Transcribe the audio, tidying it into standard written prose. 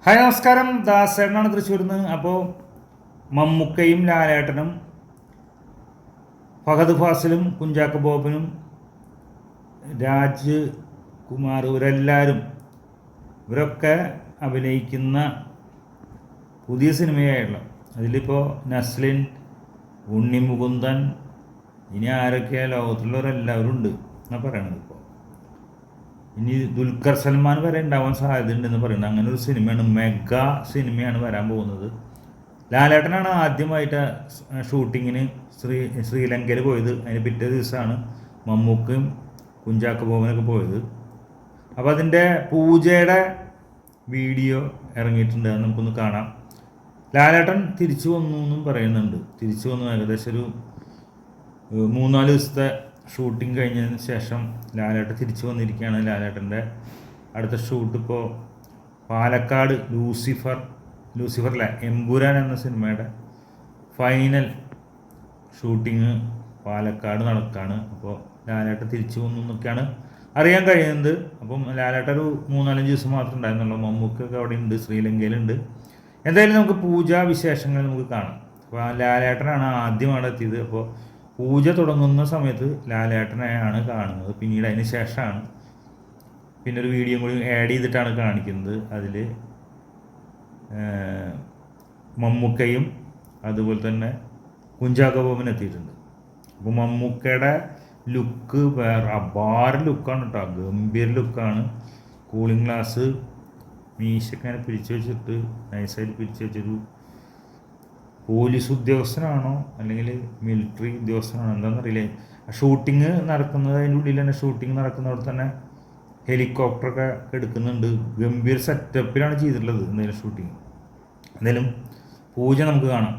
Hi നമസ്കാരം, ദാസേട്ടനാണ് തൃശ്ശൂരിൽ നിന്ന്. അപ്പോൾ മമ്മൂക്കയും ലാലേട്ടനും ഫഹദ് ഫാസിലും കുഞ്ചാക്കോ ബോബനും രാജ് കുമാർ ഇവരൊക്കെ അഭിനയിക്കുന്ന പുതിയ സിനിമയായുള്ള അതിലിപ്പോൾ നസ്ലിൻ, ഉണ്ണി മുകുന്ദൻ, ഇനി ആരൊക്കെയാണ് ലോകത്തുള്ളവരെല്ലാവരും ഉണ്ട് എന്നാണ് പറയണത്. ഇപ്പോൾ ഇനി ദുൽഖർ സൽമാൻ വരെ ഉണ്ടാവാൻ സാധ്യതയുണ്ടെന്ന് പറയുന്നത്. അങ്ങനെ ഒരു സിനിമയാണ്, മെഗാ സിനിമയാണ് വരാൻ പോകുന്നത്. ലാലേട്ടനാണ് ആദ്യമായിട്ട് ഷൂട്ടിങ്ങിന് ശ്രീലങ്കയിൽ പോയത്. അതിന് പിറ്റേ ദിവസമാണ് മമ്മൂക്കയും കുഞ്ചാക്കോ ബോബനൊക്കെ പോയത്. അപ്പോൾ അതിൻ്റെ പൂജയുടെ വീഡിയോ ഇറങ്ങിയിട്ടുണ്ട്, അത് നമുക്കൊന്ന് കാണാം. ലാലേട്ടൻ തിരിച്ചു വന്നു എന്നും പറയുന്നുണ്ട്. തിരിച്ചു വന്നു, ഏകദേശം ഒരു 3-4 ദിവസത്തെ ഷൂട്ടിംഗ് കഴിഞ്ഞതിന് ശേഷം ലാലേട്ടൻ തിരിച്ചു വന്നിരിക്കുകയാണ്. ലാലേട്ടൻ്റെ അടുത്ത ഷൂട്ട് ഇപ്പോൾ പാലക്കാട് ലൂസിഫറിലെ എമ്പുരാൻ എന്ന സിനിമയുടെ ഫൈനൽ ഷൂട്ടിങ് പാലക്കാട് നടക്കുകയാണ്. അപ്പോൾ ലാലേട്ടൻ തിരിച്ചു വന്നു എന്നൊക്കെയാണ് അറിയാൻ കഴിയുന്നത്. അപ്പം ലാലേട്ടൻ ഒരു 3-4 ദിവസം മാത്രമേ ഉണ്ടായിരുന്നുള്ളൂ. മമ്മൂക്കൊക്കെ അവിടെ ഉണ്ട്, ശ്രീലങ്കയിലുണ്ട്. എന്തായാലും നമുക്ക് പൂജാ വിശേഷങ്ങൾ നമുക്ക് കാണാം. അപ്പോൾ ലാലേട്ടനാണ് ആദ്യമാണ് എത്തിയത്. അപ്പോൾ പൂജ തുടങ്ങുന്ന സമയത്ത് ലാലേട്ടനെയാണ് കാണുന്നത്. പിന്നീട് അതിന് ശേഷമാണ് പിന്നെ ഒരു വീഡിയോ കൂടി ആഡ് ചെയ്തിട്ടാണ് കാണിക്കുന്നത്. അതിൽ മമ്മൂക്കയും അതുപോലെ തന്നെ കുഞ്ചാക്കോ ബോബൻ എത്തിയിട്ടുണ്ട്. അപ്പോൾ മമ്മൂക്കയുടെ ലുക്ക് വേറെ അപാര ലുക്കാണ് കേട്ടോ, ഗംഭീര ലുക്കാണ്. കൂളിംഗ് ഗ്ലാസ്, മീശൊക്കെ അങ്ങനെ പിരിച്ചു വെച്ചിട്ട് നൈസായിട്ട് പിരിച്ചു വെച്ചൊരു പോലീസ് ഉദ്യോഗസ്ഥനാണോ അല്ലെങ്കിൽ മിലിറ്ററി ഉദ്യോഗസ്ഥനാണോ എന്താണെന്നറിയില്ല. ഷൂട്ടിങ് നടക്കുന്നത് അതിൻ്റെ ഉള്ളിൽ തന്നെ, ഷൂട്ടിങ് നടക്കുന്നവിടെ തന്നെ ഹെലികോപ്റ്ററൊക്കെ എടുക്കുന്നുണ്ട്. ഗംഭീര സെറ്റപ്പിലാണ് ചെയ്തിട്ടുള്ളത് എന്തായാലും ഷൂട്ടിങ്. എന്തായാലും പൂജ നമുക്ക് കാണാം.